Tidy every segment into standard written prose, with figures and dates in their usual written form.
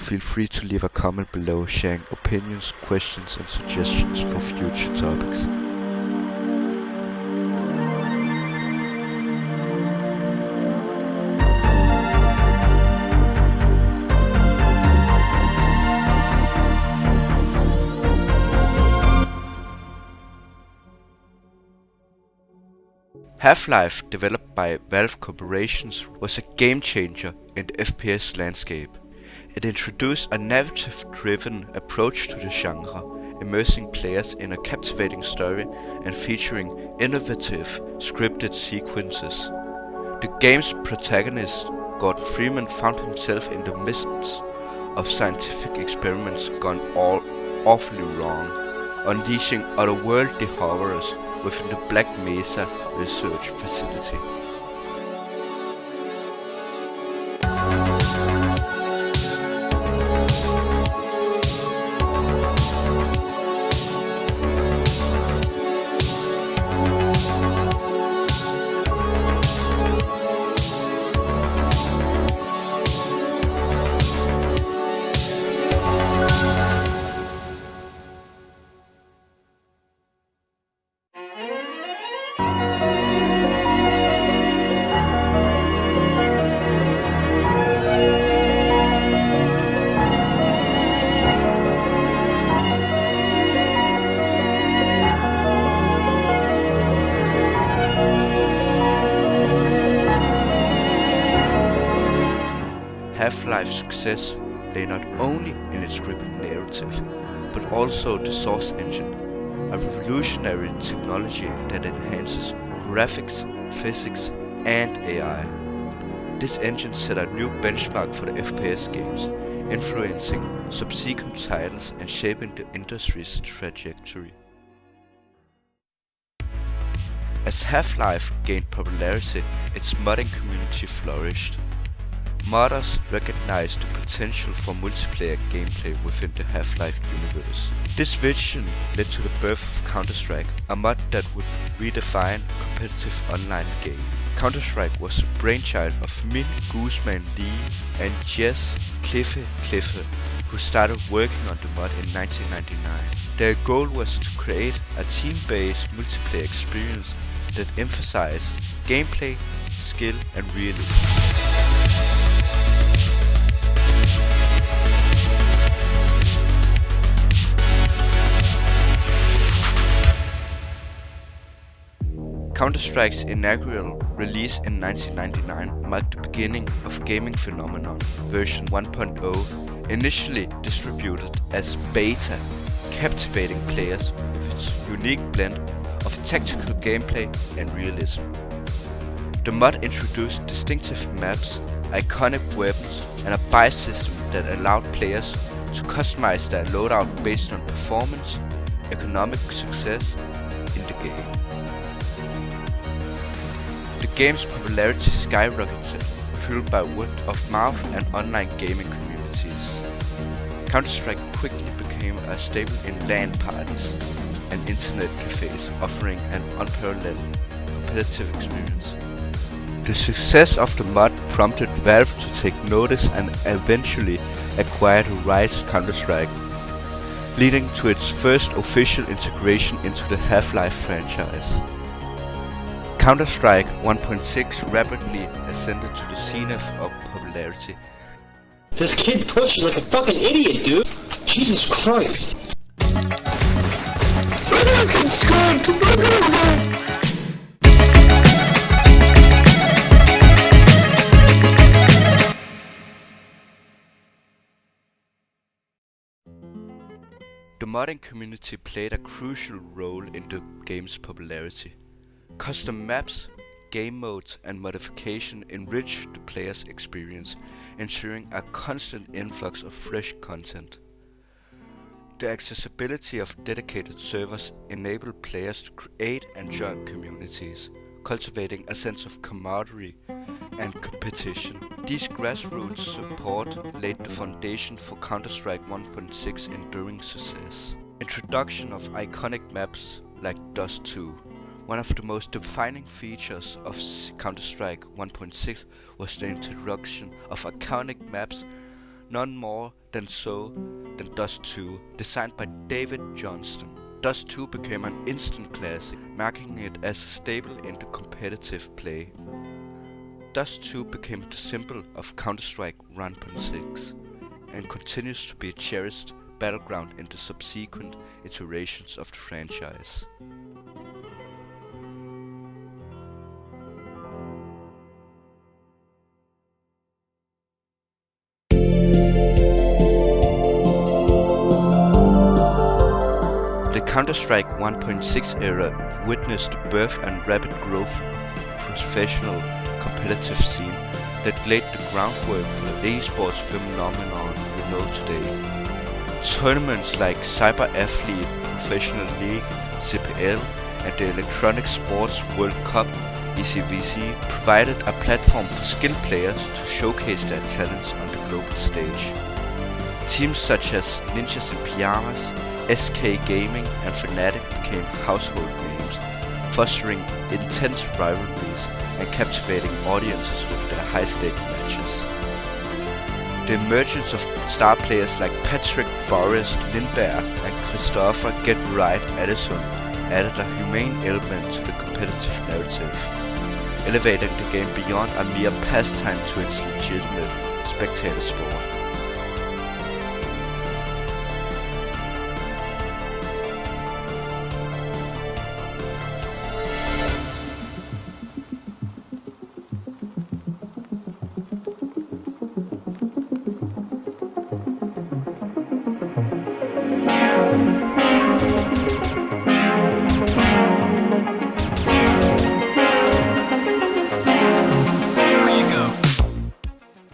Feel free to leave a comment below sharing opinions, questions and suggestions for future topics. Half-Life, developed by Valve Corporations, was a game-changer in the FPS landscape. It introduced a narrative-driven approach to the genre, immersing players in a captivating story and featuring innovative scripted sequences. The game's protagonist, Gordon Freeman, found himself in the midst of scientific experiments gone awfully wrong, unleashing otherworldly horrors within the Black Mesa research facility. Half-Life's success lay not only in its gripping narrative, but also the Source engine, a revolutionary technology that enhances graphics, physics, and AI. This engine set a new benchmark for the FPS games, influencing subsequent titles and shaping the industry's trajectory. As Half-Life gained popularity, its modding community flourished. Modders recognized the potential for multiplayer gameplay within the Half-Life universe. This vision led to the birth of Counter-Strike, a mod that would redefine competitive online game. Counter-Strike was the brainchild of Min Guzman Lee and Jess Cliffe, who started working on the mod in 1999. Their goal was to create a team-based multiplayer experience that emphasized gameplay, skill and realism. Counter-Strike's inaugural release in 1999 marked the beginning of gaming phenomenon version 1.0, initially distributed as beta, captivating players with its unique blend of tactical gameplay and realism. The mod introduced distinctive maps, iconic weapons, and a buy system that allowed players to customize their loadout based on performance, economic success in the game. The game's popularity skyrocketed, fueled by word of mouth and online gaming communities. Counter-Strike quickly became a staple in LAN parties and internet cafes, offering an unparalleled competitive experience. The success of the mod prompted Valve to take notice and eventually acquire the rights to Counter-Strike, leading to its first official integration into the Half-Life franchise. Counter-Strike 1.6 rapidly ascended to the zenith of popularity. This kid pushes like a fucking idiot, dude! Jesus Christ! The modding community played a crucial role in the game's popularity. Custom maps, game modes and modification enrich the player's experience, ensuring a constant influx of fresh content. The accessibility of dedicated servers enabled players to create and join communities, cultivating a sense of camaraderie and competition. These grassroots support laid the foundation for Counter-Strike 1.6's enduring success. Introduction of iconic maps like Dust 2. One of the most defining features of Counter-Strike 1.6 was the introduction of iconic maps none more than Dust 2, designed by David Johnston. Dust 2 became an instant classic, marking it as a staple in the competitive play. Dust 2 became the symbol of Counter-Strike 1.6 and continues to be a cherished battleground in the subsequent iterations of the franchise. The Counter-Strike 1.6 era witnessed the birth and rapid growth of a professional competitive scene that laid the groundwork for the esports phenomenon we know today. Tournaments like Cyber Athlete Professional League (CPL) and the Electronic Sports World Cup (ECVC) provided a platform for skilled players to showcase their talents on the global stage. Teams such as Ninjas in Pyjamas, SK Gaming and Fnatic became household names, fostering intense rivalries and captivating audiences with their high-stake matches. The emergence of star players like Patrick Forrest Lindbergh and Christopher Get Right Addison added a humane element to the competitive narrative, elevating the game beyond a mere pastime to its legitimate spectator sport.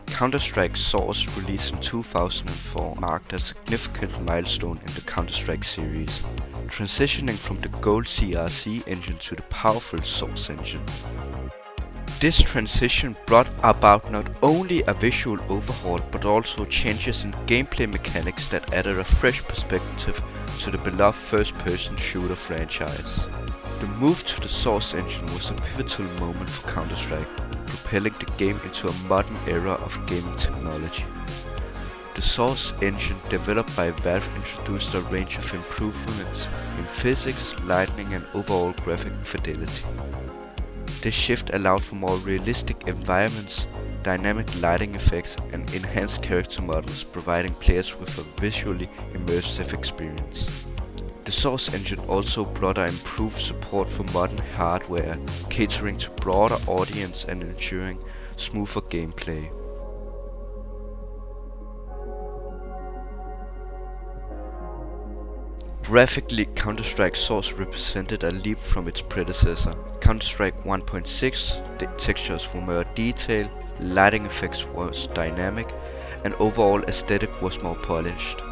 Counter-Strike Source, released in 2004, marked a significant milestone in the Counter-Strike series, transitioning from the Gold CRC engine to the powerful Source engine. This transition brought about not only a visual overhaul but also changes in gameplay mechanics that added a fresh perspective to the beloved first-person shooter franchise. The move to the Source engine was a pivotal moment for Counter-Strike, propelling the game into a modern era of gaming technology. The Source engine, developed by Valve, introduced a range of improvements in physics, lighting and overall graphic fidelity. This shift allowed for more realistic environments, dynamic lighting effects and enhanced character models, providing players with a visually immersive experience. The Source engine also brought improved support for modern hardware, catering to broader audience and ensuring smoother gameplay. Graphically, Counter-Strike Source represented a leap from its predecessor. Counter-Strike 1.6, the textures were more detailed, lighting effects was dynamic, and overall aesthetic was more polished.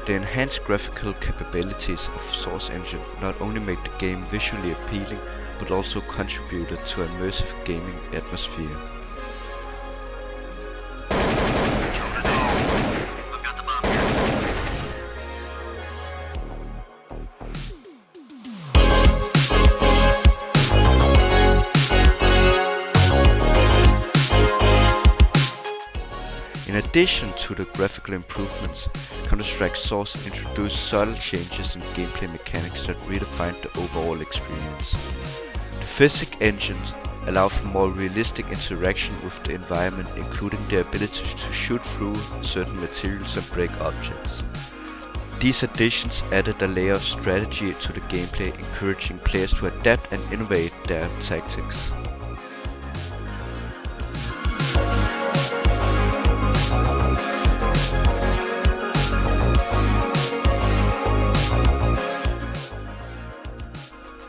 The enhanced graphical capabilities of Source engine not only made the game visually appealing, but also contributed to an immersive gaming atmosphere. In addition to the graphical improvements, Counter-Strike Source introduced subtle changes in gameplay mechanics that redefined the overall experience. The physics engines allowed for more realistic interaction with the environment, including the ability to shoot through certain materials and break objects. These additions added a layer of strategy to the gameplay, encouraging players to adapt and innovate their tactics.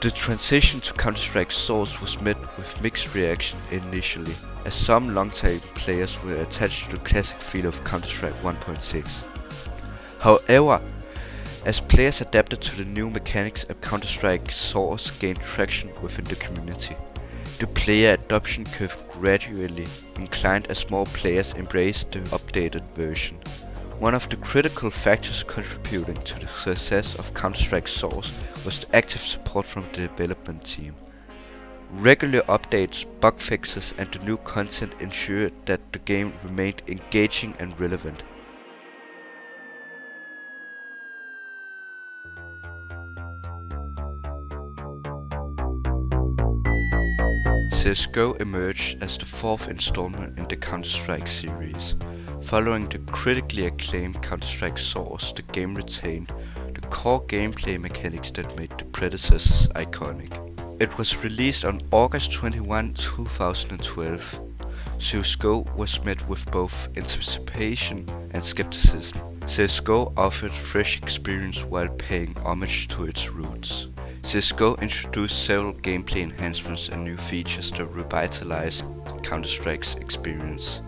The transition to Counter-Strike Source was met with mixed reaction initially, as some long-time players were attached to the classic feel of Counter-Strike 1.6. However, as players adapted to the new mechanics of Counter-Strike Source gained traction within the community. The player adoption curve gradually inclined as more players embraced the updated version. One of the critical factors contributing to the success of Counter-Strike Source was the active support from the development team. Regular updates, bug fixes and the new content ensured that the game remained engaging and relevant. CSGO emerged as the fourth installment in the Counter-Strike series. Following the critically acclaimed Counter-Strike Source, the game retained the core gameplay mechanics that made the predecessors iconic. It was released on August 21, 2012. CSGO was met with both anticipation and skepticism. CSGO offered fresh experience while paying homage to its roots. CSGO introduced several gameplay enhancements and new features that revitalized Counter-Strike's experience.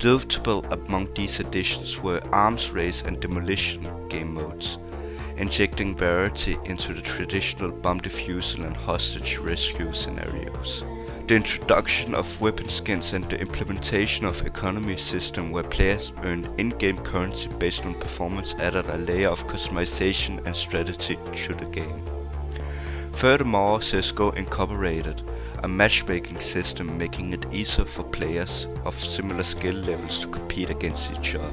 Notable among these additions were Arms Race and Demolition game modes, injecting variety into the traditional bomb defusal and hostage rescue scenarios. The introduction of weapon skins and the implementation of economy system where players earned in-game currency based on performance added a layer of customization and strategy to the game. Furthermore, CSGO incorporated a matchmaking system, making it easier for players of similar skill levels to compete against each other.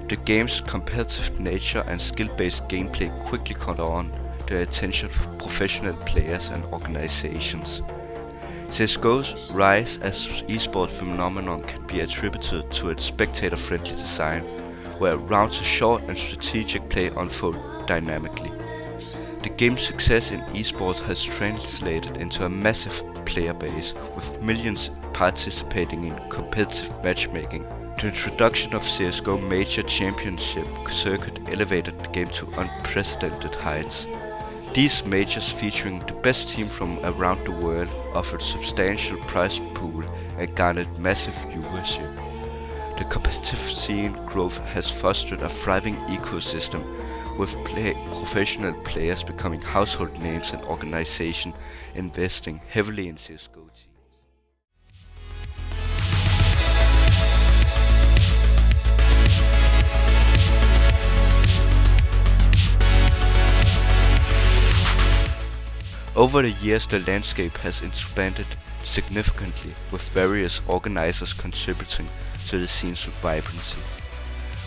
The game's competitive nature and skill-based gameplay quickly caught on the attention of professional players and organizations. CSGO's rise as esports phenomenon can be attributed to its spectator-friendly design, where rounds of short and strategic play unfold dynamically. The game's success in esports has translated into a massive player base, with millions participating in competitive matchmaking. The introduction of CSGO Major Championship circuit elevated the game to unprecedented heights. These majors, featuring the best team from around the world, offered substantial prize pool and garnered massive viewership. The competitive scene growth has fostered a thriving ecosystem, with professional players becoming household names and organizations investing heavily in CSGO teams. Over the years, the landscape has expanded significantly, with various organizers contributing to the scene's vibrancy.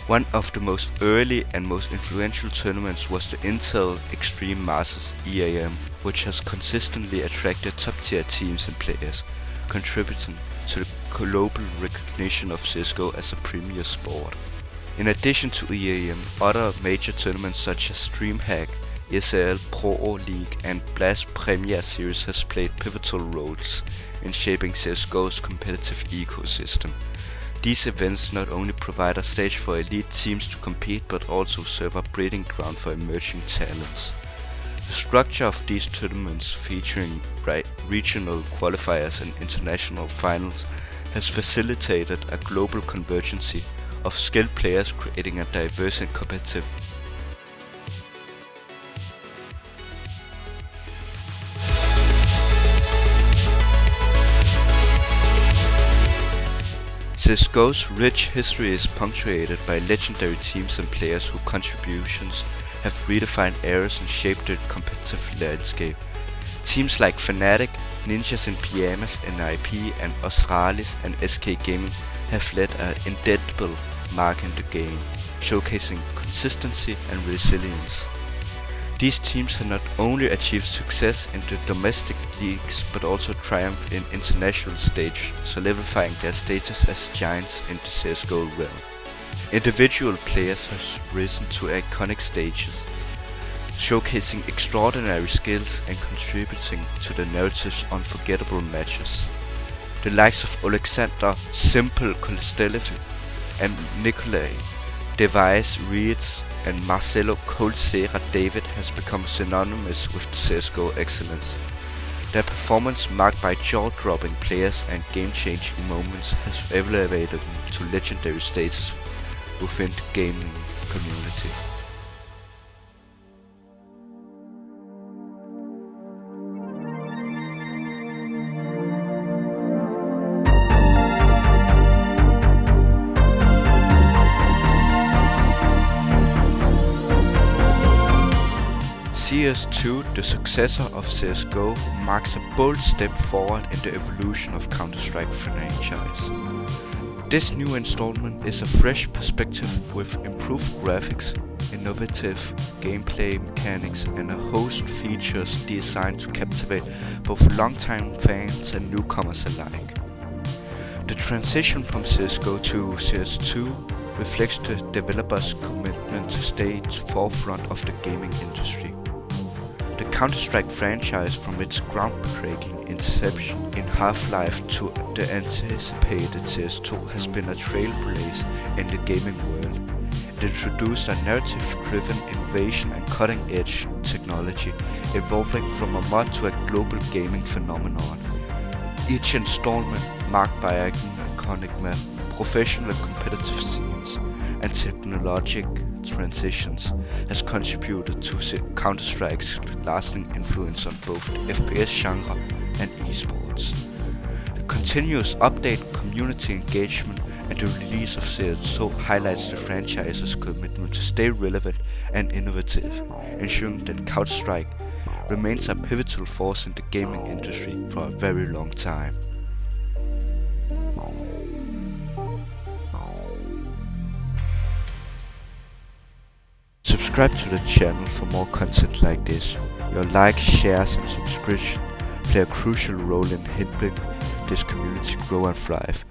One of the most early and most influential tournaments was the Intel Extreme Masters (EAM), which has consistently attracted top-tier teams and players, contributing to the global recognition of CSGO as a premier sport. In addition to EAM, other major tournaments such as DreamHack, ESL Pro League and Blast Premier Series has played pivotal roles in shaping CSGO's competitive ecosystem. These events not only provide a stage for elite teams to compete, but also serve a breeding ground for emerging talents. The structure of these tournaments, featuring regional qualifiers and international finals, has facilitated a global convergence of skilled players, creating a diverse and competitive CSGO's rich history is punctuated by legendary teams and players whose contributions have redefined eras and shaped the competitive landscape. Teams like Fnatic, Ninjas in Pyjamas, NIP, and Australis and SK Gaming have led an indelible mark in the game, showcasing consistency and resilience. These teams have not only achieved success in the domestic leagues, but also triumphed in international stage, solidifying their status as giants in the CSGO realm. Individual players have risen to iconic stages, showcasing extraordinary skills and contributing to the narrative's unforgettable matches. The likes of Alexander Simple Kostelev and Nikolai Device Reeds and Marcelo Colsera David has become synonymous with the CSGO excellence. Their performance, marked by jaw-dropping players and game-changing moments, has elevated them to legendary status within the gaming community. CS2, the successor of CSGO, marks a bold step forward in the evolution of Counter-Strike franchise. This new installment is a fresh perspective with improved graphics, innovative gameplay mechanics and a host features designed to captivate both longtime fans and newcomers alike. The transition from CSGO to CS2 reflects the developers' commitment to stay at the forefront of the gaming industry. The Counter-Strike franchise, from its groundbreaking inception in Half-Life to the anticipated CS2, has been a trailblazer in the gaming world. It introduced a narrative-driven innovation and cutting-edge technology, evolving from a mod to a global gaming phenomenon. Each installment marked by an iconic map, professional and competitive scenes, and technological transitions has contributed to Counter-Strike's lasting influence on both the FPS genre and esports. The continuous update, community engagement, and the release of CS2 highlights the franchise's commitment to stay relevant and innovative, ensuring that Counter-Strike remains a pivotal force in the gaming industry for a very long time. Subscribe to the channel for more content like this. Your likes, shares and subscription play a crucial role in helping this community grow and thrive.